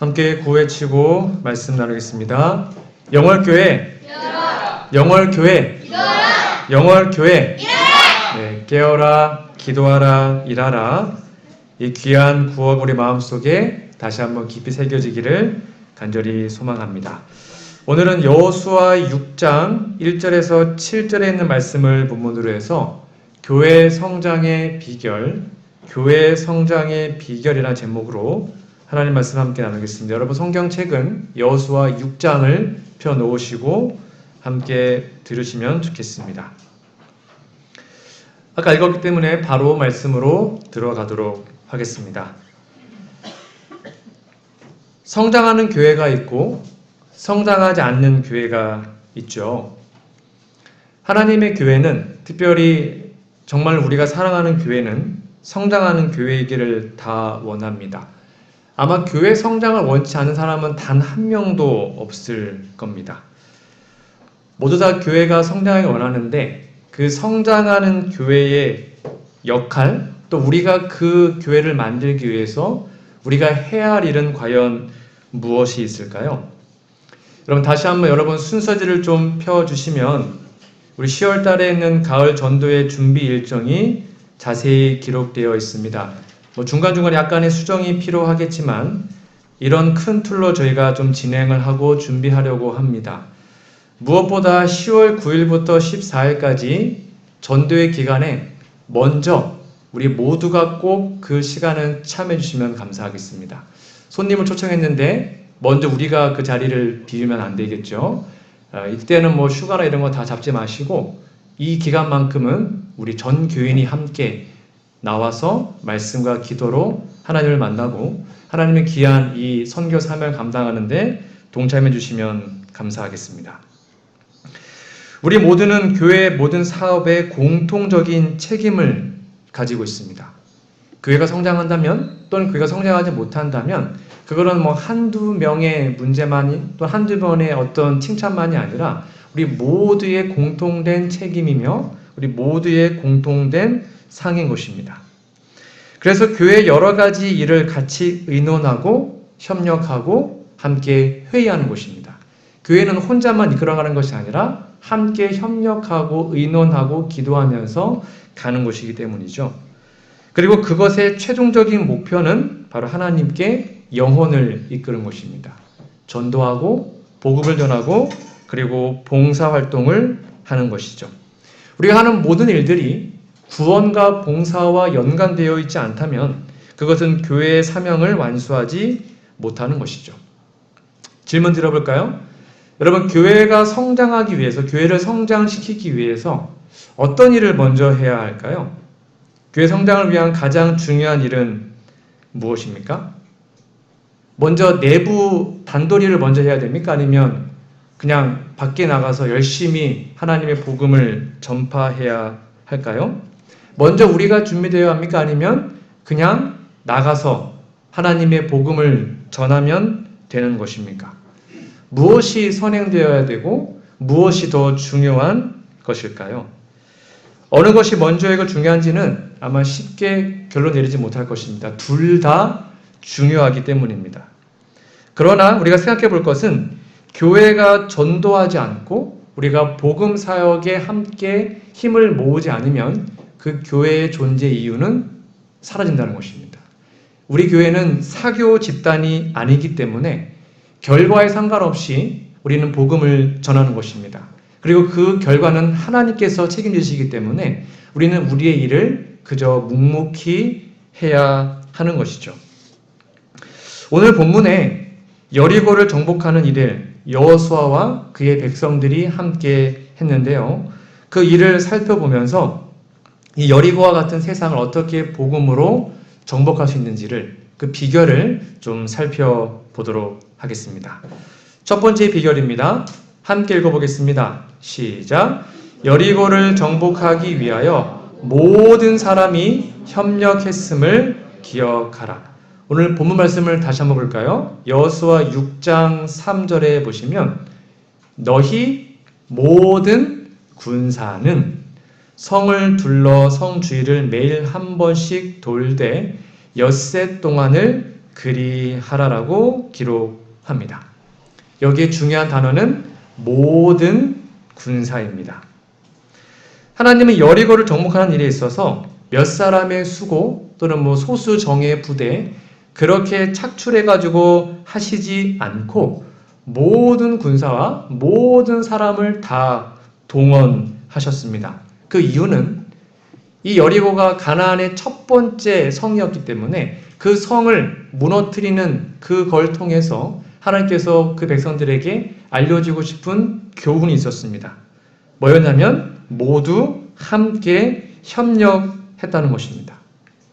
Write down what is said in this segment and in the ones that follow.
함께 구호외치고 말씀 나누겠습니다. 영월교회, 영월교회, 영월교회. 네, 깨어라, 기도하라, 일하라. 이 귀한 구호가 우리 마음속에 다시 한번 깊이 새겨지기를 간절히 소망합니다. 오늘은 여호수아 6장 1절에서 7절에 있는 말씀을 본문으로 해서 교회 성장의 비결, 교회 성장의 비결이라는 제목으로 하나님 말씀 함께 나누겠습니다. 여러분 성경책은 여호수아 6장을 펴놓으시고 함께 들으시면 좋겠습니다. 아까 읽었기 때문에 바로 말씀으로 들어가도록 하겠습니다. 성장하는 교회가 있고 성장하지 않는 교회가 있죠. 하나님의 교회는, 특별히 정말 우리가 사랑하는 교회는 성장하는 교회이기를 다 원합니다. 아마 교회 성장을 원치 않은 사람은 단 한 명도 없을 겁니다. 모두 다 교회가 성장하기 원하는데 그 성장하는 교회의 역할, 또 우리가 그 교회를 만들기 위해서 우리가 해야 할 일은 과연 무엇이 있을까요? 여러분 다시 한번 여러분 순서지를 좀 펴주시면 우리 10월 달에 있는 가을 전도의 준비 일정이 자세히 기록되어 있습니다. 중간중간에 약간의 수정이 필요하겠지만 이런 큰 틀로 저희가 좀 진행을 하고 준비하려고 합니다. 무엇보다 10월 9일부터 14일까지 전도의 기간에 먼저 우리 모두가 꼭 그 시간을 참여해 주시면 감사하겠습니다. 손님을 초청했는데 먼저 우리가 그 자리를 비우면 안 되겠죠. 이때는 휴가나 이런 거 다 잡지 마시고 이 기간만큼은 우리 전 교인이 함께 나와서 말씀과 기도로 하나님을 만나고 하나님의 귀한 이 선교 사명을 감당하는데 동참해 주시면 감사하겠습니다. 우리 모두는 교회의 모든 사업에 공통적인 책임을 가지고 있습니다. 교회가 성장한다면 또는 교회가 성장하지 못한다면 그거는 한두 명의 문제만이 또 한두 번의 어떤 칭찬만이 아니라 우리 모두의 공통된 책임이며 우리 모두의 공통된 상인 것입니다. 그래서 교회의 여러 가지 일을 같이 의논하고 협력하고 함께 회의하는 것입니다. 교회는 혼자만 이끌어가는 것이 아니라 함께 협력하고 의논하고 기도하면서 가는 것이기 때문이죠. 그리고 그것의 최종적인 목표는 바로 하나님께 영혼을 이끄는 것입니다. 전도하고 복음을 전하고 그리고 봉사활동을 하는 것이죠. 우리가 하는 모든 일들이 구원과 봉사와 연관되어 있지 않다면 그것은 교회의 사명을 완수하지 못하는 것이죠. 질문 드려볼까요? 여러분, 교회가 성장하기 위해서, 교회를 성장시키기 위해서 어떤 일을 먼저 해야 할까요? 교회 성장을 위한 가장 중요한 일은 무엇입니까? 먼저 내부 단도리를 먼저 해야 됩니까? 아니면 그냥 밖에 나가서 열심히 하나님의 복음을 전파해야 할까요? 먼저 우리가 준비되어야 합니까? 아니면 그냥 나가서 하나님의 복음을 전하면 되는 것입니까? 무엇이 선행되어야 되고 무엇이 더 중요한 것일까요? 어느 것이 먼저이고 중요한지는 아마 쉽게 결론 내리지 못할 것입니다. 둘 다 중요하기 때문입니다. 그러나 우리가 생각해 볼 것은 교회가 전도하지 않고 우리가 복음 사역에 함께 힘을 모으지 않으면 그 교회의 존재 이유는 사라진다는 것입니다. 우리 교회는 사교 집단이 아니기 때문에 결과에 상관없이 우리는 복음을 전하는 것입니다. 그리고 그 결과는 하나님께서 책임지시기 때문에 우리는 우리의 일을 그저 묵묵히 해야 하는 것이죠. 오늘 본문에 여리고를 정복하는 일을 여호수아와 그의 백성들이 함께 했는데요. 그 일을 살펴보면서 이 여리고와 같은 세상을 어떻게 복음으로 정복할 수 있는지를 그 비결을 좀 살펴보도록 하겠습니다. 첫 번째 비결입니다. 함께 읽어보겠습니다. 시작. 여리고를 정복하기 위하여 모든 사람이 협력했음을 기억하라. 오늘 본문 말씀을 다시 한번 볼까요? 여호수아 6장 3절에 보시면 너희 모든 군사는 성을 둘러 성 주위를 매일 한 번씩 돌되 엿새 동안을 그리하라라고 기록합니다. 여기에 중요한 단어는 모든 군사입니다. 하나님은 여리고를 정복하는 일에 있어서 몇 사람의 수고 또는 소수 정예 부대 그렇게 착출해가지고 하시지 않고 모든 군사와 모든 사람을 다 동원하셨습니다. 그 이유는 이 여리고가 가나안의 첫 번째 성이었기 때문에 그 성을 무너뜨리는 그걸 통해서 하나님께서 그 백성들에게 알려주고 싶은 교훈이 있었습니다. 뭐였냐면 모두 함께 협력했다는 것입니다.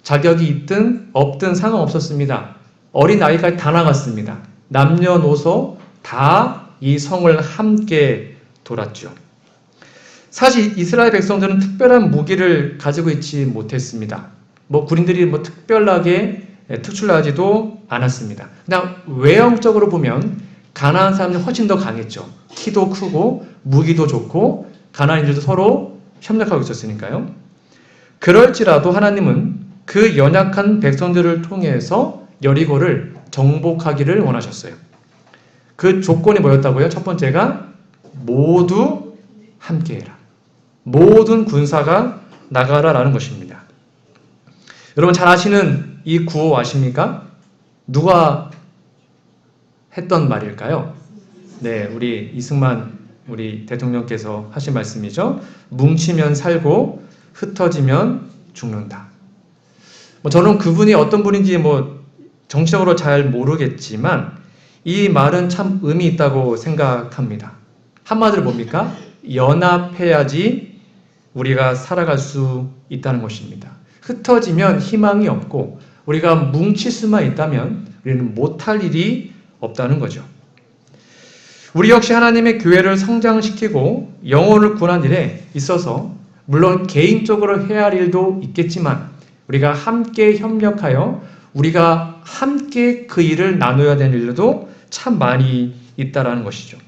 자격이 있든 없든 상관없었습니다. 어린아이까지 다 나갔습니다. 남녀노소 다 이 성을 함께 돌았죠. 사실 이스라엘 백성들은 특별한 무기를 가지고 있지 못했습니다. 군인들이 특별하게 특출나지도 않았습니다. 그냥 외형적으로 보면 가나안 사람들이 훨씬 더 강했죠. 키도 크고 무기도 좋고 가나안인들도 서로 협력하고 있었으니까요. 그럴지라도 하나님은 그 연약한 백성들을 통해서 여리고를 정복하기를 원하셨어요. 그 조건이 뭐였다고요? 첫 번째가 모두 함께해라. 모든 군사가 나가라라는 것입니다. 여러분 잘 아시는 이 구호 아십니까? 누가 했던 말일까요? 네, 우리 이승만 우리 대통령께서 하신 말씀이죠. 뭉치면 살고 흩어지면 죽는다. 저는 그분이 어떤 분인지 정치적으로 잘 모르겠지만 이 말은 참 의미 있다고 생각합니다. 한마디로 뭡니까? 연합해야지 우리가 살아갈 수 있다는 것입니다. 흩어지면 희망이 없고 우리가 뭉칠 수만 있다면 우리는 못할 일이 없다는 거죠. 우리 역시 하나님의 교회를 성장시키고 영혼을 구원하는 일에 있어서 물론 개인적으로 해야 할 일도 있겠지만 우리가 함께 협력하여 우리가 함께 그 일을 나눠야 되는 일도 참 많이 있다라는 것이죠.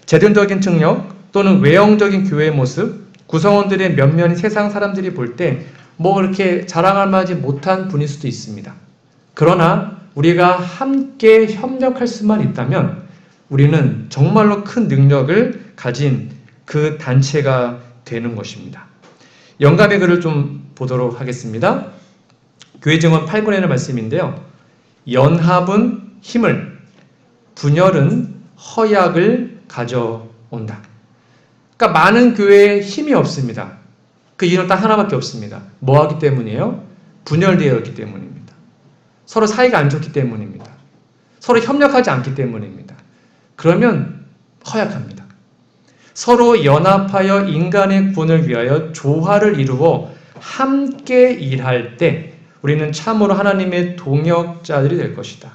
제도적인 능력 또는 외형적인 교회의 모습, 구성원들의 면면이 세상 사람들이 볼 때 그렇게 자랑할 만하지 못한 분일 수도 있습니다. 그러나 우리가 함께 협력할 수만 있다면 우리는 정말로 큰 능력을 가진 그 단체가 되는 것입니다. 영감의 글을 좀 보도록 하겠습니다. 교회 증언 8권의 말씀인데요. 연합은 힘을, 분열은 허약을 가져온다. 그러니까 많은 교회에 힘이 없습니다. 그 이유는 딱 하나밖에 없습니다. 뭐 하기 때문이에요? 분열되어 있기 때문입니다. 서로 사이가 안 좋기 때문입니다. 서로 협력하지 않기 때문입니다. 그러면 허약합니다. 서로 연합하여 인간의 구원을 위하여 조화를 이루어 함께 일할 때 우리는 참으로 하나님의 동역자들이 될 것이다.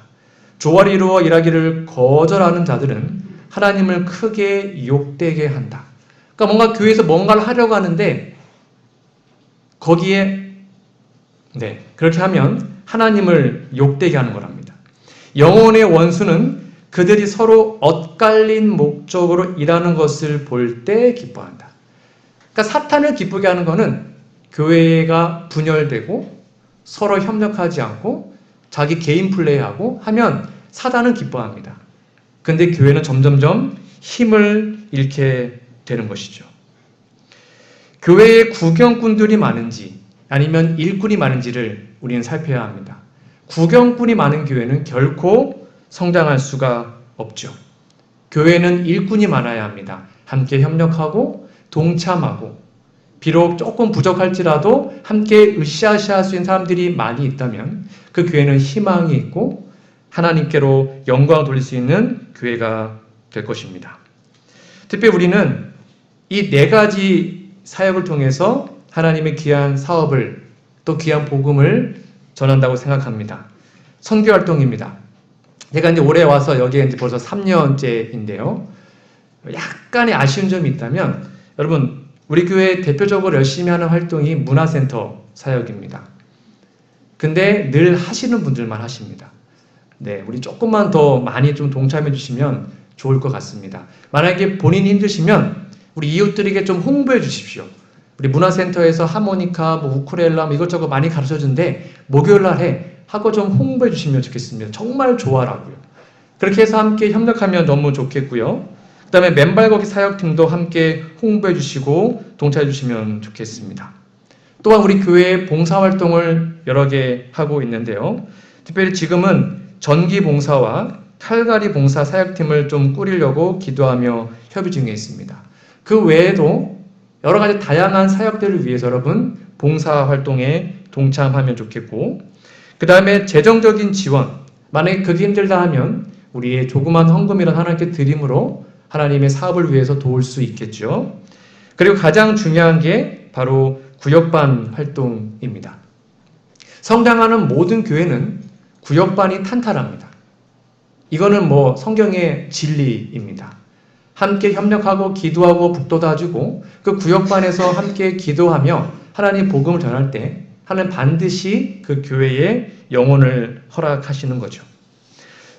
조화를 이루어 일하기를 거절하는 자들은 하나님을 크게 욕되게 한다. 그러니까 뭔가 교회에서 뭔가를 하려고 하는데 거기에 그렇게 하면 하나님을 욕되게 하는 거랍니다. 영혼의 원수는 그들이 서로 엇갈린 목적으로 일하는 것을 볼 때 기뻐한다. 그러니까 사탄을 기쁘게 하는 것은 교회가 분열되고 서로 협력하지 않고 자기 개인 플레이하고 하면 사단은 기뻐합니다. 근데 교회는 점점점 힘을 잃게 되는 것이죠. 교회에 구경꾼들이 많은지 아니면 일꾼이 많은지를 우리는 살펴야 합니다. 구경꾼이 많은 교회는 결코 성장할 수가 없죠. 교회는 일꾼이 많아야 합니다. 함께 협력하고 동참하고 비록 조금 부족할지라도 함께 으쌰으쌰 할 수 있는 사람들이 많이 있다면 그 교회는 희망이 있고 하나님께로 영광을 돌릴 수 있는 교회가 될 것입니다. 특별히 우리는 이 4가지 사역을 통해서 하나님의 귀한 사업을 또 귀한 복음을 전한다고 생각합니다. 선교 활동입니다. 제가 이제 올해 와서 여기에 이제 벌써 3년째인데요. 약간의 아쉬운 점이 있다면 여러분 우리 교회 대표적으로 열심히 하는 활동이 문화센터 사역입니다. 근데 늘 하시는 분들만 하십니다. 우리 조금만 더 많이 좀 동참해 주시면 좋을 것 같습니다. 만약에 본인이 힘드시면 우리 이웃들에게 좀 홍보해 주십시오. 우리 문화센터에서 하모니카, 우쿨렐라 이것저것 많이 가르쳐 주는데 목요일 날 해. 하고 좀 홍보해 주시면 좋겠습니다. 정말 좋아라고요. 그렇게 해서 함께 협력하면 너무 좋겠고요. 그 다음에 맨발걷기 사역팀도 함께 홍보해 주시고 동참해 주시면 좋겠습니다. 또한 우리 교회 봉사활동을 여러 개 하고 있는데요. 특별히 지금은 전기봉사와 칼갈이 봉사 사역팀을 좀 꾸리려고 기도하며 협의 중에 있습니다. 그 외에도 여러 가지 다양한 사역들을 위해서 여러분 봉사활동에 동참하면 좋겠고, 그 다음에 재정적인 지원, 만약에 그게 힘들다 하면 우리의 조그만 헌금이란 하나님께 드림으로 하나님의 사업을 위해서 도울 수 있겠죠. 그리고 가장 중요한 게 바로 구역반 활동입니다. 성장하는 모든 교회는 구역반이 탄탄합니다. 이거는 성경의 진리입니다. 함께 협력하고 기도하고 북도 다주고 그 구역반에서 함께 기도하며 하나님 복음을 전할 때 하나님 반드시 그 교회의 영혼을 허락하시는 거죠.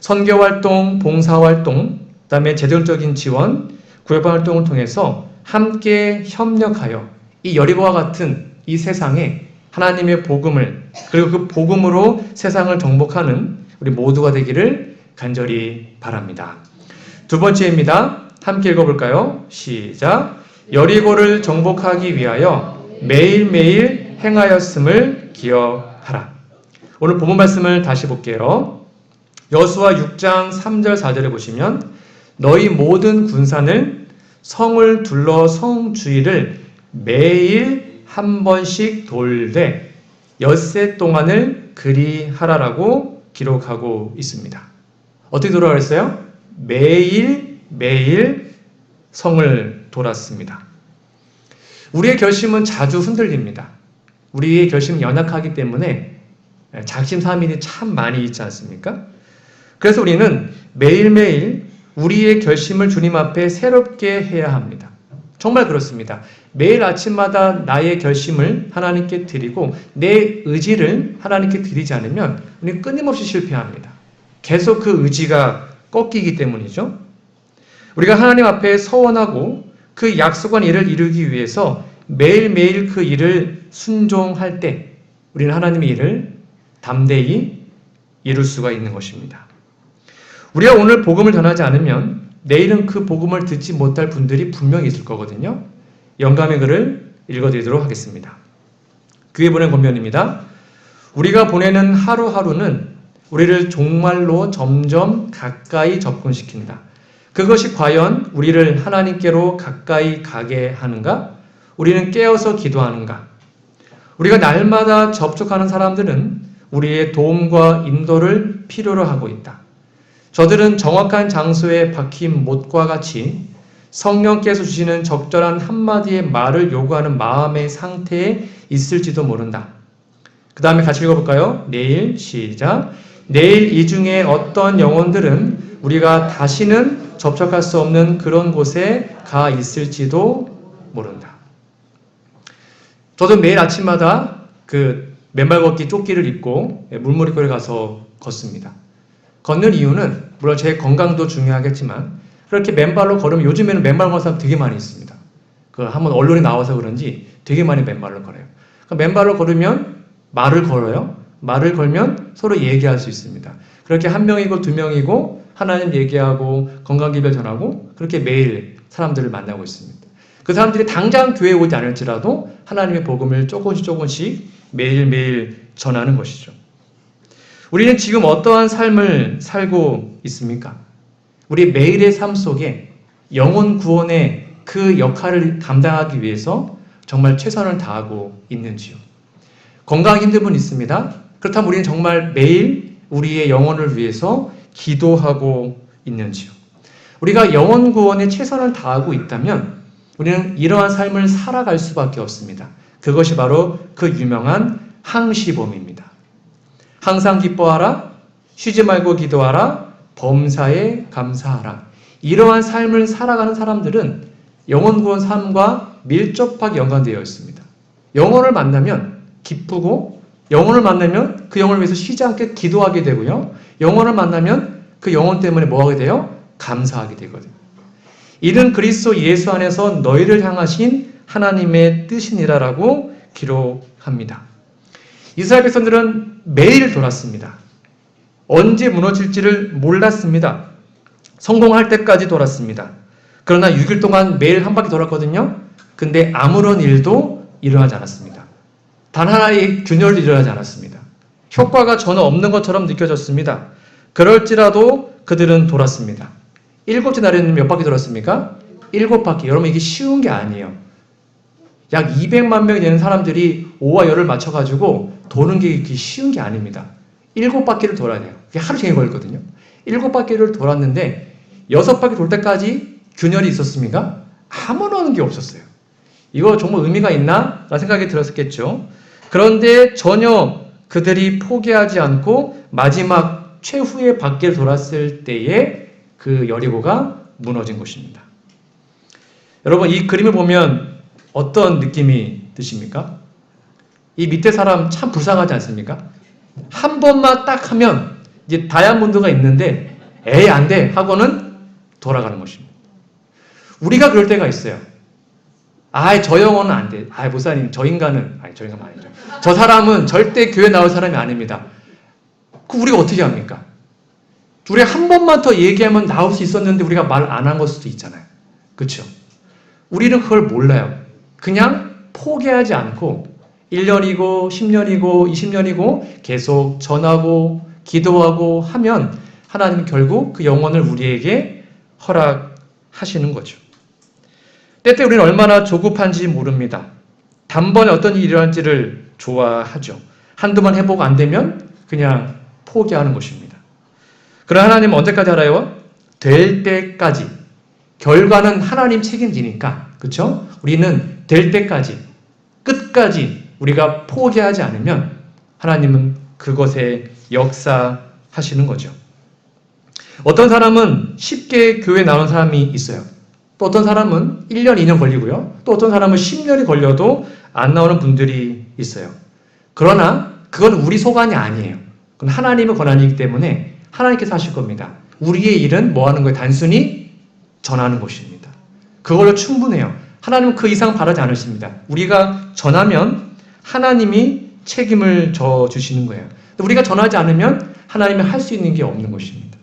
선교활동, 봉사활동, 그 다음에 재정적인 지원, 구역반 활동을 통해서 함께 협력하여 이 여리고와 같은 이 세상에 하나님의 복음을, 그리고 그 복음으로 세상을 정복하는 우리 모두가 되기를 간절히 바랍니다. 두 번째입니다. 함께 읽어볼까요? 시작. 여리고를 정복하기 위하여 매일매일 행하였음을 기억하라. 오늘 본문 말씀을 다시 볼게요. 여수와 6장 3절 4절에 보시면 너희 모든 군산을 성을 둘러 성 주위를 매일 한 번씩 돌되 엿새 동안을 그리하라라고 기록하고 있습니다. 어떻게 돌아가 그랬어요? 매일 성을 돌았습니다. 우리의 결심은 자주 흔들립니다. 우리의 결심은 연약하기 때문에 작심삼일이 참 많이 있지 않습니까? 그래서 우리는 매일매일 우리의 결심을 주님 앞에 새롭게 해야 합니다. 정말 그렇습니다. 매일 아침마다 나의 결심을 하나님께 드리고 내 의지를 하나님께 드리지 않으면 우리는 끊임없이 실패합니다. 계속 그 의지가 꺾이기 때문이죠. 우리가 하나님 앞에 서원하고 그 약속한 일을 이루기 위해서 매일매일 그 일을 순종할 때 우리는 하나님의 일을 담대히 이룰 수가 있는 것입니다. 우리가 오늘 복음을 전하지 않으면 내일은 그 복음을 듣지 못할 분들이 분명히 있을 거거든요. 영감의 글을 읽어드리도록 하겠습니다. 교회 보낸 권면입니다. 우리가 보내는 하루하루는 우리를 종말로 점점 가까이 접근시킨다. 그것이 과연 우리를 하나님께로 가까이 가게 하는가? 우리는 깨어서 기도하는가? 우리가 날마다 접촉하는 사람들은 우리의 도움과 인도를 필요로 하고 있다. 저들은 정확한 장소에 박힌 못과 같이 성령께서 주시는 적절한 한마디의 말을 요구하는 마음의 상태에 있을지도 모른다. 그 다음에 같이 읽어볼까요? 내일 시작. 내일 이 중에 어떤 영혼들은 우리가 다시는 접촉할 수 없는 그런 곳에 가 있을지도 모른다. 저도 매일 아침마다 그 맨발 걷기 조끼를 입고 물놀이터에 가서 걷습니다. 걷는 이유는 물론 제 건강도 중요하겠지만 그렇게 맨발로 걸으면 요즘에는 맨발 걷는 사람 되게 많이 있습니다. 그 한번 언론에 나와서 그런지 되게 많이 맨발로 걸어요. 맨발로 걸으면 말을 걸어요. 말을 걸면 서로 얘기할 수 있습니다. 그렇게 한 명이고 두 명이고 하나님 얘기하고 건강기별 전하고 그렇게 매일 사람들을 만나고 있습니다. 그 사람들이 당장 교회에 오지 않을지라도 하나님의 복음을 조금씩 매일매일 전하는 것이죠. 우리는 지금 어떠한 삶을 살고 있습니까? 우리 매일의 삶 속에 영혼 구원의 그 역할을 감당하기 위해서 정말 최선을 다하고 있는지요? 건강이 힘든 분 있습니다. 그렇다면 우리는 정말 매일 우리의 영혼을 위해서 기도하고 있는지요? 우리가 영혼 구원에 최선을 다하고 있다면 우리는 이러한 삶을 살아갈 수밖에 없습니다. 그것이 바로 그 유명한 항시범입니다. 항상 기뻐하라, 쉬지 말고 기도하라, 범사에 감사하라. 이러한 삶을 살아가는 사람들은 영혼 구원 삶과 밀접하게 연관되어 있습니다. 영혼을 만나면 기쁘고 영혼을 만나면 그 영혼을 위해서 쉬지 않게 기도하게 되고요. 영혼을 만나면 그 영혼 때문에 뭐하게 돼요? 감사하게 되거든요. 이는 그리스도 예수 안에서 너희를 향하신 하나님의 뜻이니라라고 기록합니다. 이스라엘 백성들은 매일 돌았습니다. 언제 무너질지를 몰랐습니다. 성공할 때까지 돌았습니다. 그러나 6일 동안 매일 한 바퀴 돌았거든요. 근데 아무런 일도 일어나지 않았습니다. 단 하나의 균열도 일어나지 않았습니다. 효과가 전혀 없는 것처럼 느껴졌습니다. 그럴지라도 그들은 돌았습니다. 7째 날에는 몇 바퀴 돌았습니까? 7바퀴. 여러분 이게 쉬운 게 아니에요. 약 200만 명이 되는 사람들이 오와 열을 맞춰가지고 도는 게 쉬운 게 아닙니다. 7바퀴를 돌아야 돼요. 그게 하루 종일 걸리거든요. 7바퀴를 돌았는데 6바퀴 돌 때까지 균열이 있었습니까? 아무런 게 없었어요. 이거 정말 의미가 있나? 라는 생각이 들었겠죠. 그런데 전혀 그들이 포기하지 않고 마지막 최후의 바퀴를 돌았을 때에 그 여리고가 무너진 것입니다. 여러분 이 그림을 보면 어떤 느낌이 드십니까? 이 밑에 사람 참 불쌍하지 않습니까? 한 번만 딱 하면 이제 다이아몬드가 있는데 에이 안 돼 하고는 돌아가는 것입니다. 우리가 그럴 때가 있어요. 저 영혼은 안 돼. 목사님 저 인간은 저 인간 아니죠. 저 사람은 절대 교회 나올 사람이 아닙니다. 그 우리가 어떻게 합니까? 우리가 한 번만 더 얘기하면 나올 수 있었는데 우리가 말 안 한 걸 수도 있잖아요. 그렇죠? 우리는 그걸 몰라요. 그냥 포기하지 않고 1년이고 10년이고 20년이고 계속 전하고 기도하고 하면 하나님은 결국 그 영혼을 우리에게 허락하시는 거죠. 때때 우리는 얼마나 조급한지 모릅니다. 단번에 어떤 일이 일어날지를 좋아하죠. 한두 번 해보고 안 되면 그냥 포기하는 것입니다. 그러나 하나님은 언제까지 알아요? 될 때까지. 결과는 하나님 책임지니까. 그렇죠? 우리는 될 때까지, 끝까지 우리가 포기하지 않으면 하나님은 그것에 역사하시는 거죠. 어떤 사람은 쉽게 교회 나온 사람이 있어요. 또 어떤 사람은 1년, 2년 걸리고요. 또 어떤 사람은 10년이 걸려도 안 나오는 분들이 있어요. 그러나 그건 우리 소관이 아니에요. 그건 하나님의 권한이기 때문에 하나님께서 하실 겁니다. 우리의 일은 뭐 하는 거예요? 단순히 전하는 것입니다. 그걸로 충분해요. 하나님은 그 이상 바라지 않으십니다. 우리가 전하면 하나님이 책임을 져주시는 거예요. 우리가 전하지 않으면 하나님이 할 수 있는 게 없는 것입니다.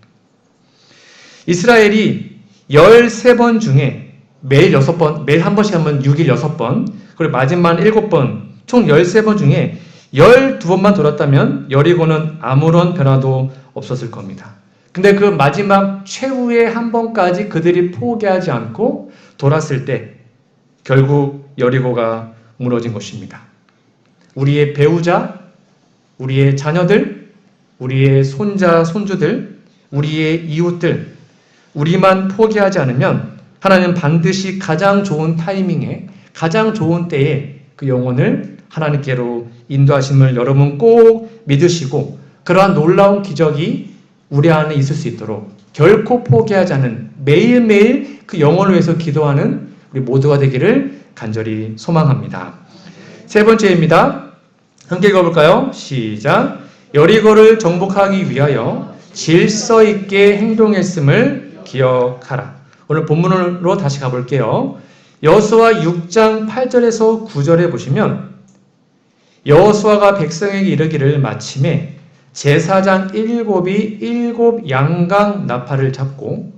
이스라엘이 13번 중에 매일 6번, 매일 한 번씩 하면 6일 6번, 그리고 마지막 7번, 총 13번 중에 12번만 돌았다면 여리고는 아무런 변화도 없었을 겁니다. 근데 그 마지막 최후의 한 번까지 그들이 포기하지 않고 돌았을 때 결국 여리고가 무너진 것입니다. 우리의 배우자, 우리의 자녀들, 우리의 손자, 손주들, 우리의 이웃들, 우리만 포기하지 않으면 하나님은 반드시 가장 좋은 타이밍에, 가장 좋은 때에 그 영혼을 하나님께로 인도하심을 여러분 꼭 믿으시고 그러한 놀라운 기적이 우리 안에 있을 수 있도록 결코 포기하지 않는 매일매일 그 영혼을 위해서 기도하는 우리 모두가 되기를 간절히 소망합니다. 세 번째입니다. 함께 읽어볼까요? 시작. 여리고를 정복하기 위하여 질서 있게 행동했음을 기억하라. 오늘 본문으로 다시 가볼게요. 여호수아 6장 8절에서 9절에 보시면 여호수아가 백성에게 이르기를 마침에 제사장 7이 7 양강 나팔을 잡고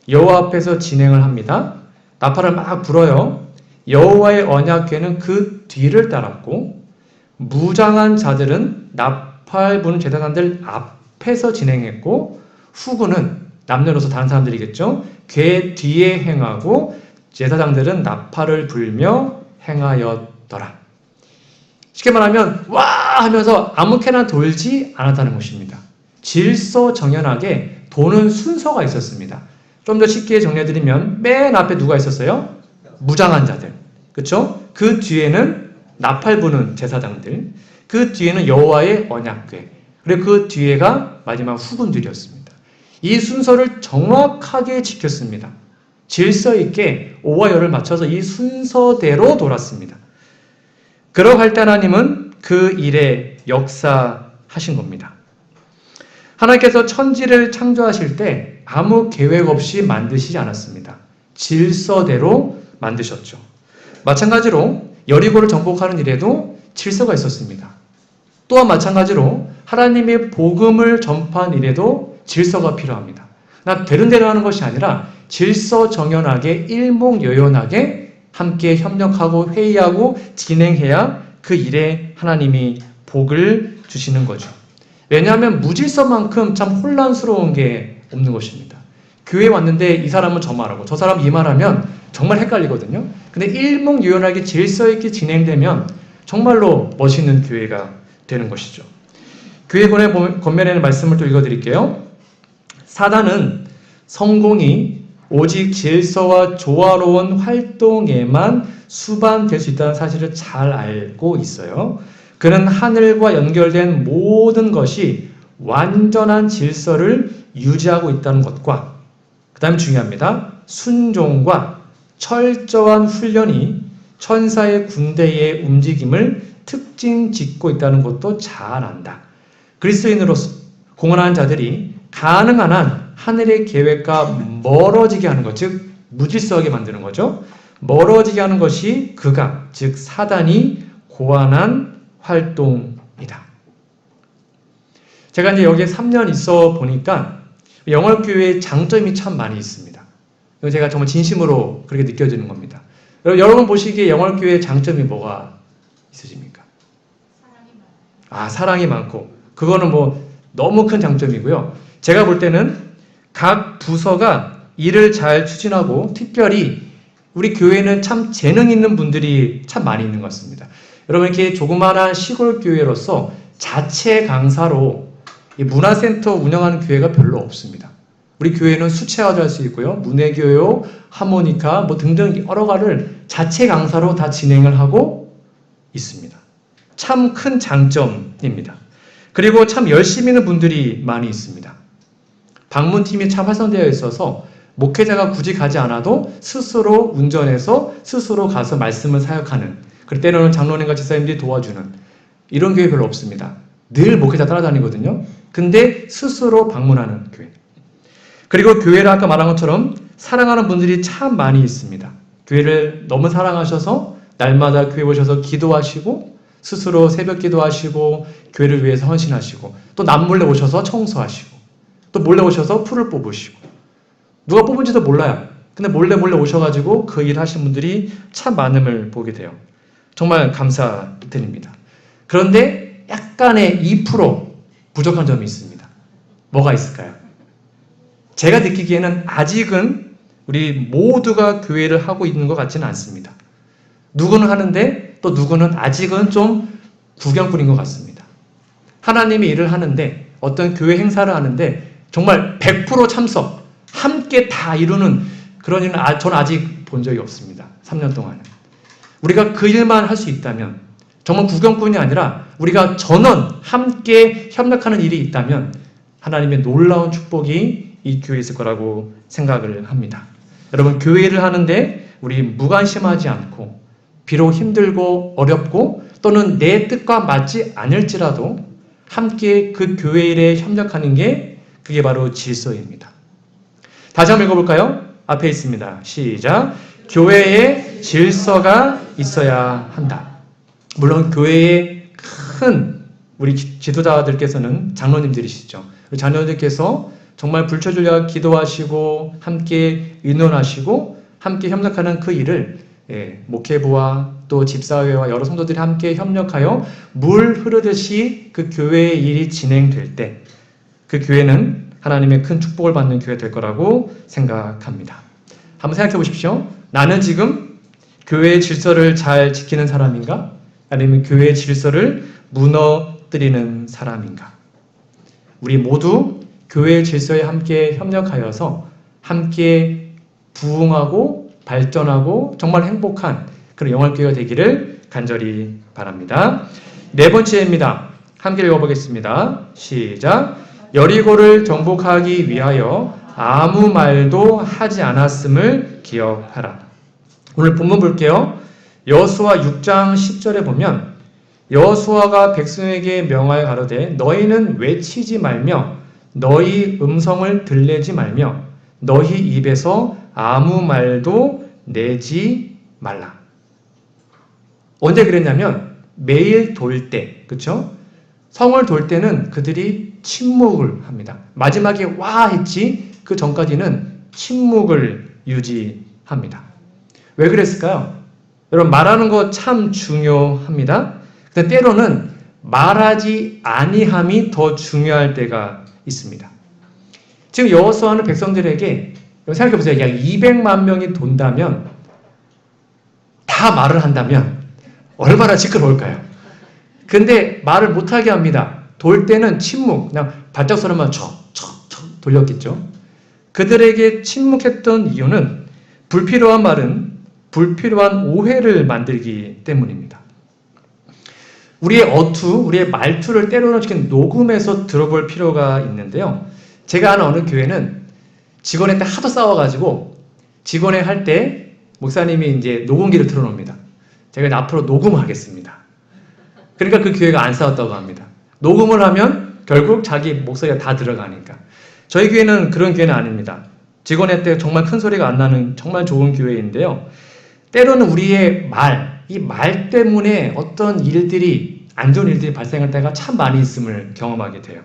여호와 앞에서 진행을 합니다. 나팔을 막 불어요. 여호와의 언약궤는 그 뒤를 따랐고 무장한 자들은 나팔 부는 제사장들 앞에서 진행했고 후군은 남녀노소 다른 사람들이겠죠. 궤 뒤에 행하고 제사장들은 나팔을 불며 행하였더라. 쉽게 말하면 와 하면서 아무렇게나 돌지 않았다는 것입니다. 질서정연하게 도는 순서가 있었습니다. 좀 더 쉽게 정리해드리면 맨 앞에 누가 있었어요? 무장한 자들. 그렇죠? 그 뒤에는 나팔 부는 제사장들. 그 뒤에는 여호와의 언약궤. 그리고 그 뒤에가 마지막 후군들이었습니다. 이 순서를 정확하게 지켰습니다. 질서 있게 오와 열을 맞춰서 이 순서대로 돌았습니다. 그러할 때 하나님은 그 일에 역사하신 겁니다. 하나님께서 천지를 창조하실 때 아무 계획 없이 만드시지 않았습니다. 질서대로 만드셨죠. 마찬가지로 여리고를 정복하는 일에도 질서가 있었습니다. 또한 마찬가지로 하나님의 복음을 전파한 일에도 질서가 필요합니다. 나 되는 대로 하는 것이 아니라 질서정연하게 일목요연하게 함께 협력하고 회의하고 진행해야 그 일에 하나님이 복을 주시는 거죠. 왜냐하면 무질서만큼 참 혼란스러운 게 없는 것입니다. 교회에 왔는데 이 사람은 저 말하고 저 사람 이 말하면 정말 헷갈리거든요. 근데 일목요연하게 질서 있게 진행되면 정말로 멋있는 교회가 되는 것이죠. 교회권의 권면에는 말씀을 또 읽어드릴게요. 사단은 성공이 오직 질서와 조화로운 활동에만 수반될 수 있다는 사실을 잘 알고 있어요. 그는 하늘과 연결된 모든 것이 완전한 질서를 유지하고 있다는 것과 그 다음에 중요합니다. 순종과 철저한 훈련이 천사의 군대의 움직임을 특징 짓고 있다는 것도 잘 안다. 그리스도인으로서 공헌하는 자들이 가능한 한 하늘의 계획과 멀어지게 하는 것, 즉 무질서하게 만드는 거죠. 멀어지게 하는 것이 그가, 즉 사단이 고안한 활동이다. 제가 이제 여기에 3년 있어 보니까 영월교회의 장점이 참 많이 있습니다. 이거 제가 정말 진심으로 그렇게 느껴지는 겁니다. 여러분 보시기에 영월교회의 장점이 뭐가 있으십니까? 사랑이 많고 그거는 뭐 너무 큰 장점이고요. 제가 볼 때는 각 부서가 일을 잘 추진하고 특별히 우리 교회는 참 재능 있는 분들이 참 많이 있는 것 같습니다. 여러분 이렇게 조그마한 시골 교회로서 자체 강사로 문화센터 운영하는 교회가 별로 없습니다. 우리 교회는 수채화도 할 수 있고요. 문해교요, 하모니카 뭐 등등 여러 가지를 자체 강사로 다 진행을 하고 있습니다. 참 큰 장점입니다. 그리고 참 열심히 있는 분들이 많이 있습니다. 방문팀이 참 활성되어 있어서 목회자가 굳이 가지 않아도 스스로 운전해서 스스로 가서 말씀을 사역하는, 그럴 때는 장로님과 집사님들이 도와주는 이런 교회 별로 없습니다. 늘 목회자 따라다니거든요. 근데 스스로 방문하는 교회. 그리고 교회를 아까 말한 것처럼 사랑하는 분들이 참 많이 있습니다. 교회를 너무 사랑하셔서 날마다 교회 오셔서 기도하시고 스스로 새벽 기도하시고 교회를 위해서 헌신하시고 또 남몰래 오셔서 청소하시고 또 몰래 오셔서 풀을 뽑으시고 누가 뽑은지도 몰라요. 근데 몰래 오셔가지고 그 일 하신 분들이 참 많음을 보게 돼요. 정말 감사드립니다. 그런데 약간의 2% 부족한 점이 있습니다. 뭐가 있을까요? 제가 느끼기에는 아직은 우리 모두가 교회를 하고 있는 것 같지는 않습니다. 누구는 하는데 또 누구는 아직은 좀 구경꾼인 것 같습니다. 하나님의 일을 하는데 어떤 교회 행사를 하는데 정말 100% 참석, 함께 다 이루는 그런 일은 저는 아직 본 적이 없습니다. 3년 동안은. 우리가 그 일만 할 수 있다면 정말 구경꾼이 아니라 우리가 전원 함께 협력하는 일이 있다면 하나님의 놀라운 축복이 이 교회에 있을 거라고 생각을 합니다. 여러분 교회를 하는데 우리 무관심하지 않고 비록 힘들고 어렵고 또는 내 뜻과 맞지 않을지라도 함께 그 교회 일에 협력하는 게 그게 바로 질서입니다. 다시 한번 읽어볼까요? 앞에 있습니다. 시작. 교회에 질서가 있어야 한다. 물론 교회의 큰 우리 지도자들께서는 장로님들이시죠. 자녀들께서 정말 불철주야 기도하시고 함께 의논하시고 함께 협력하는 그 일을 목회부와 또 집사회와 여러 성도들이 함께 협력하여 물 흐르듯이 그 교회의 일이 진행될 때 그 교회는 하나님의 큰 축복을 받는 교회 될 거라고 생각합니다. 한번 생각해 보십시오. 나는 지금 교회의 질서를 잘 지키는 사람인가? 아니면 교회의 질서를 무너뜨리는 사람인가? 우리 모두 교회의 질서에 함께 협력하여서 함께 부흥하고 발전하고 정말 행복한 그런 영월교회가 되기를 간절히 바랍니다. 네 번째입니다. 함께 읽어보겠습니다. 시작. 여리고를 정복하기 위하여 아무 말도 하지 않았음을 기억하라. 오늘 본문 볼게요. 여호수아 6장 10절에 보면 여호수아가 백성에게 명하여 가로되 너희는 외치지 말며 너희 음성을 들내지 말며 너희 입에서 아무 말도 내지 말라. 언제 그랬냐면 매일 돌 때, 그렇죠? 성을 돌 때는 그들이 침묵을 합니다. 마지막에 와 했지 그 전까지는 침묵을 유지합니다. 왜 그랬을까요? 여러분 말하는 거 참 중요합니다. 근데 때로는 말하지 아니함이 더 중요할 때가 있습니다. 지금 여호수아는 백성들에게 생각해보세요. 약 200만 명이 돈다면 다 말을 한다면 얼마나 시끄러울까요? 근데 말을 못하게 합니다. 돌 때는 침묵, 그냥 발작소리만 척척척 돌렸겠죠. 그들에게 침묵했던 이유는 불필요한 말은 불필요한 오해를 만들기 때문입니다. 우리의 어투, 우리의 말투를 때로는 지금 녹음해서 들어볼 필요가 있는데요. 제가 아는 어느 교회는 직원한테 하도 싸워가지고 직원회 할 때 목사님이 이제 녹음기를 틀어놓습니다. 제가 이제 앞으로 녹음하겠습니다. 그러니까 그 교회가 안 싸웠다고 합니다. 녹음을 하면 결국 자기 목소리가 다 들어가니까. 저희 교회는 그런 교회는 아닙니다. 직원회 때 정말 큰 소리가 안 나는 정말 좋은 교회인데요. 때로는 우리의 말, 이 말 때문에 어떤 일들이, 안 좋은 일들이 발생할 때가 참 많이 있음을 경험하게 돼요.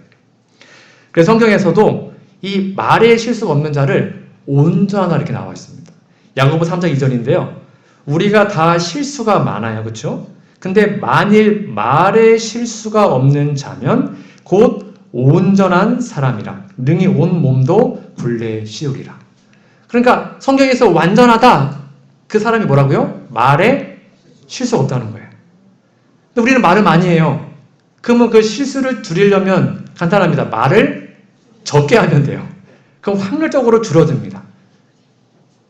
그래서 성경에서도 이 말에 실수가 없는 자를 온전하다 이렇게 나와 있습니다. 야고보 3장 2절인데요. 우리가 다 실수가 많아요. 그렇죠? 근데 만일 말에 실수가 없는 자면 곧 온전한 사람이라 능히 온 몸도 굴레 씌우리라. 그러니까 성경에서 완전하다 그 사람이 뭐라고요? 말에 실수가 없다는 거예요. 근데 우리는 말을 많이 해요. 그러면 그 실수를 줄이려면 간단합니다. 말을 적게 하면 돼요. 그럼 확률적으로 줄어듭니다.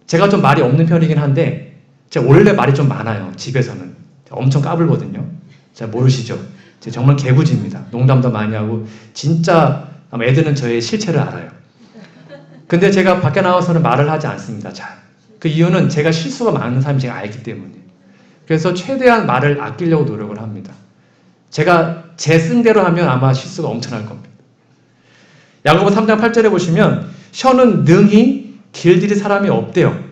제가 좀 말이 없는 편이긴 한데 제가 원래 말이 좀 많아요. 집에서는. 엄청 까불거든요. 잘 모르시죠? 제가 정말 개구지입니다. 농담도 많이 하고 진짜 아마 애들은 저의 실체를 알아요. 근데 제가 밖에 나와서는 말을 하지 않습니다. 잘. 그 이유는 제가 실수가 많은 사람이 제가 알기 때문이에요. 그래서 최대한 말을 아끼려고 노력을 합니다. 제가 제 쓴대로 하면 아마 실수가 엄청날 겁니다. 야고보 3장 8절에 보시면 혀는 능히 길들일 사람이 없대요.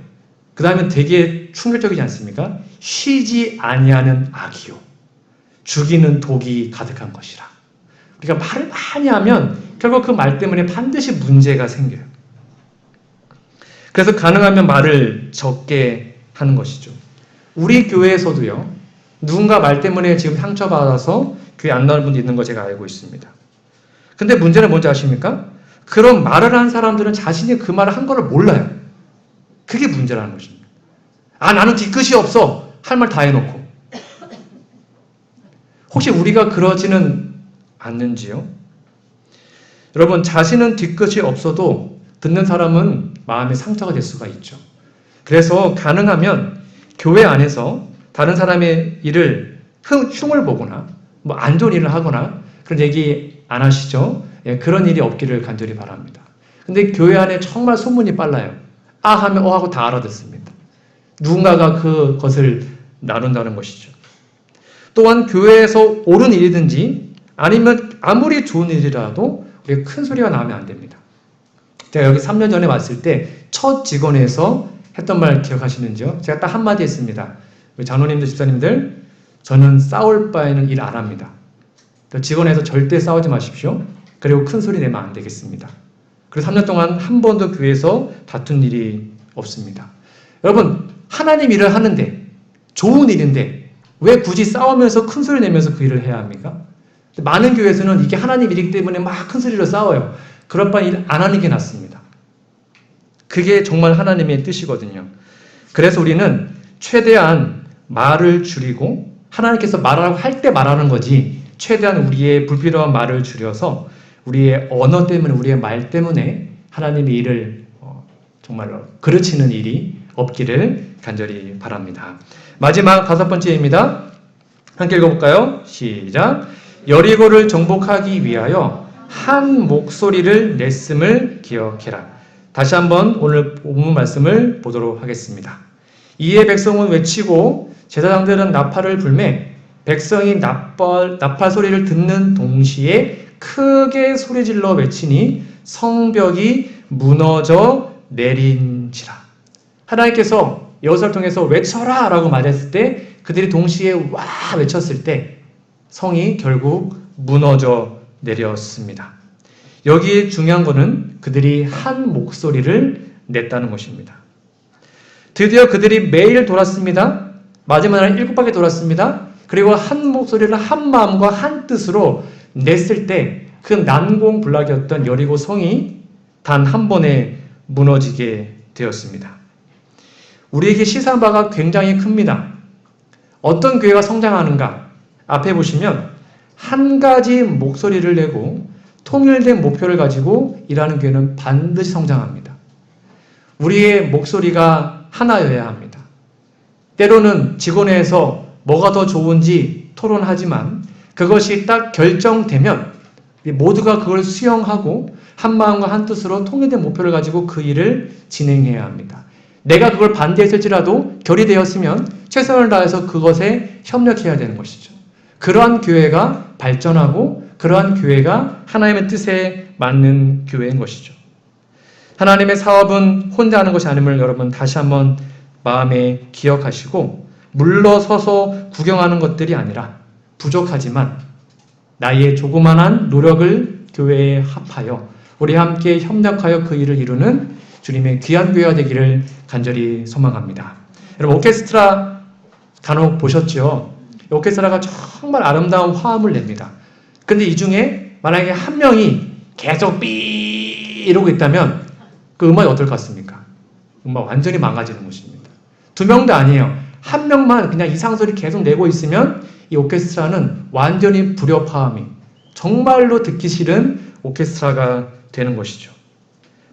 그 다음에 되게 충격적이지 않습니까? 쉬지 아니하는 악이요 죽이는 독이 가득한 것이라. 우리가 말을 많이 하면 결국 그 말 때문에 반드시 문제가 생겨요. 그래서 가능하면 말을 적게 하는 것이죠. 우리 교회에서도요. 누군가 말 때문에 지금 상처받아서 교회 안 나오는 분이 있는 거 제가 알고 있습니다. 근데 문제는 뭔지 아십니까? 그런 말을 한 사람들은 자신이 그 말을 한 거를 몰라요. 그게 문제라는 것입니다. 아, 나는 뒤끝이 없어. 할 말 다 해놓고. 혹시 우리가 그러지는 않는지요? 여러분, 자신은 뒤끝이 없어도 듣는 사람은 마음에 상처가 될 수가 있죠. 그래서 가능하면 교회 안에서 다른 사람의 일을 흉을 보거나 뭐 안 좋은 일을 하거나 그런 얘기 안 하시죠? 예, 그런 일이 없기를 간절히 바랍니다. 근데 교회 안에 정말 소문이 빨라요. 아 하면 하고 다 알아듣습니다. 누군가가 그것을 나눈다는 것이죠. 또한 교회에서 옳은 일이든지 아니면 아무리 좋은 일이라도 우리가 큰 소리가 나오면 안 됩니다. 제가 여기 3년 전에 왔을 때 첫 직원에서 했던 말 기억하시는지요? 제가 딱 한마디 했습니다. 우리 장로님들, 집사님들, 저는 싸울 바에는 일 안 합니다. 직원에서 절대 싸우지 마십시오. 그리고 큰 소리 내면 안 되겠습니다. 그래서 3년 동안 한 번도 교회에서 다툰 일이 없습니다. 여러분, 하나님 일을 하는데 좋은 일인데 왜 굳이 싸우면서 큰 소리 내면서 그 일을 해야 합니까? 많은 교회에서는 이게 하나님 일이기 때문에 막 큰 소리로 싸워요. 그럴 바에 일 안 하는 게 낫습니다. 그게 정말 하나님의 뜻이거든요. 그래서 우리는 최대한 말을 줄이고 하나님께서 말하라고 할 때 말하는 거지 최대한 우리의 불필요한 말을 줄여서 우리의 언어 때문에 우리의 말 때문에 하나님의 일을 정말로 그르치는 일이 없기를 간절히 바랍니다. 마지막 5번째입니다. 함께 읽어볼까요? 시작. 여리고를 정복하기 위하여 한 목소리를 냈음을 기억해라. 다시 한번 오늘 본문 말씀을 보도록 하겠습니다. 이에 백성은 외치고 제사장들은 나팔을 불매 백성이 나팔 소리를 듣는 동시에 크게 소리질러 외치니 성벽이 무너져 내린지라. 하나님께서 여호수아를 통해서 외쳐라 라고 말했을 때 그들이 동시에 와 외쳤을 때 성이 결국 무너져 내렸습니다. 여기에 중요한 것은 그들이 한 목소리를 냈다는 것입니다. 드디어 그들이 매일 돌았습니다. 마지막 날 7바퀴 돌았습니다. 그리고 한 목소리를 한 마음과 한 뜻으로 냈을 때 그 난공불락이었던 여리고 성이 단 한 번에 무너지게 되었습니다. 우리에게 시사한 바가 굉장히 큽니다. 어떤 교회가 성장하는가? 앞에 보시면 한 가지 목소리를 내고 통일된 목표를 가지고 일하는 교회는 반드시 성장합니다. 우리의 목소리가 하나여야 합니다. 때로는 직원회에서 뭐가 더 좋은지 토론하지만 그것이 딱 결정되면 모두가 그걸 수용하고 한 마음과 한 뜻으로 통일된 목표를 가지고 그 일을 진행해야 합니다. 내가 그걸 반대했을지라도 결의되었으면 최선을 다해서 그것에 협력해야 되는 것이죠. 그러한 교회가 발전하고 그러한 교회가 하나님의 뜻에 맞는 교회인 것이죠. 하나님의 사업은 혼자 하는 것이 아님을 여러분 다시 한번 마음에 기억하시고 물러서서 구경하는 것들이 아니라 부족하지만 나의 조그만한 노력을 교회에 합하여 우리 함께 협력하여 그 일을 이루는 주님의 귀한 교회가 되기를 간절히 소망합니다. 여러분 오케스트라 간혹 보셨죠? 오케스트라가 정말 아름다운 화음을 냅니다. 근데 이 중에 만약에 한 명이 계속 삐 이러고 있다면 그 음악이 어떨 것 같습니까? 음악 완전히 망가지는 것입니다. 2명도 아니에요. 한 명만 그냥 이상소리 계속 내고 있으면 이 오케스트라는 완전히 불협화음이 정말로 듣기 싫은 오케스트라가 되는 것이죠.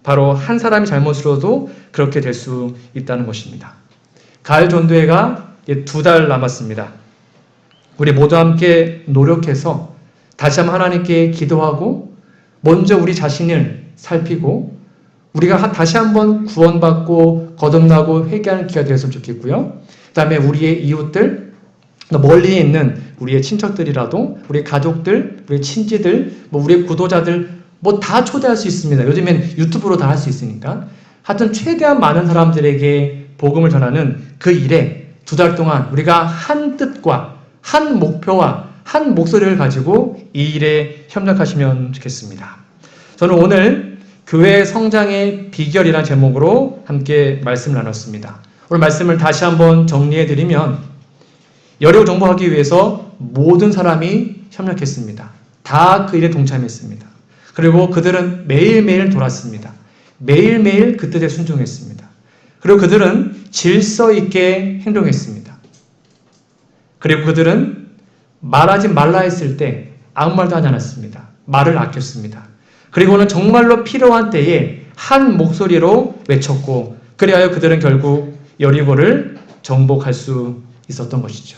바로 한 사람이 잘못으로도 그렇게 될 수 있다는 것입니다. 가을 전도회가 2달 남았습니다. 우리 모두 함께 노력해서 다시 한번 하나님께 기도하고 먼저 우리 자신을 살피고 우리가 다시 한번 구원받고 거듭나고 회개하는 기회가 되었으면 좋겠고요. 그 다음에 우리의 이웃들, 멀리 있는 우리의 친척들이라도 우리 가족들, 우리 친지들, 우리의 구도자들 다 초대할 수 있습니다. 요즘엔 유튜브로 다 할 수 있으니까. 하여튼 최대한 많은 사람들에게 복음을 전하는 그 일에 2달 동안 우리가 한 뜻과 한 목표와 한 목소리를 가지고 이 일에 협력하시면 좋겠습니다. 저는 오늘 교회 성장의 비결이라는 제목으로 함께 말씀을 나눴습니다. 오늘 말씀을 다시 한번 정리해드리면 여리고 정복하기 위해서 모든 사람이 협력했습니다. 다 그 일에 동참했습니다. 그리고 그들은 매일매일 돌았습니다. 매일매일 그 뜻에 순종했습니다. 그리고 그들은 질서 있게 행동했습니다. 그리고 그들은 말하지 말라 했을 때 아무 말도 하지 않았습니다. 말을 아꼈습니다. 그리고는 정말로 필요한 때에 한 목소리로 외쳤고 그리하여 그들은 결국 여리고를 정복할 수 있었던 것이죠.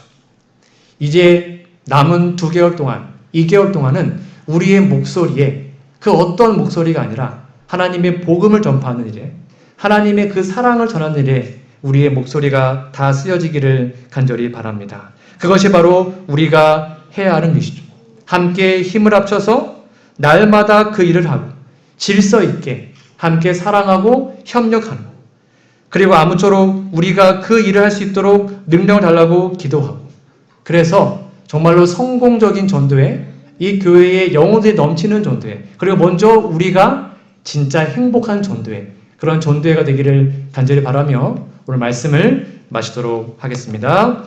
이제 남은 2개월 동안, 2개월 동안은 우리의 목소리에 그 어떤 목소리가 아니라 하나님의 복음을 전파하는 일에 하나님의 그 사랑을 전하는 일에 우리의 목소리가 다 쓰여지기를 간절히 바랍니다. 그것이 바로 우리가 해야 하는 것이죠. 함께 힘을 합쳐서 날마다 그 일을 하고 질서 있게 함께 사랑하고 협력하는 것. 그리고 아무쪼록 우리가 그 일을 할 수 있도록 능력을 달라고 기도하고 그래서 정말로 성공적인 전도회, 이 교회의 영혼들이 넘치는 전도회, 그리고 먼저 우리가 진짜 행복한 전도회, 그런 전도회가 되기를 간절히 바라며 오늘 말씀을 마치도록 하겠습니다.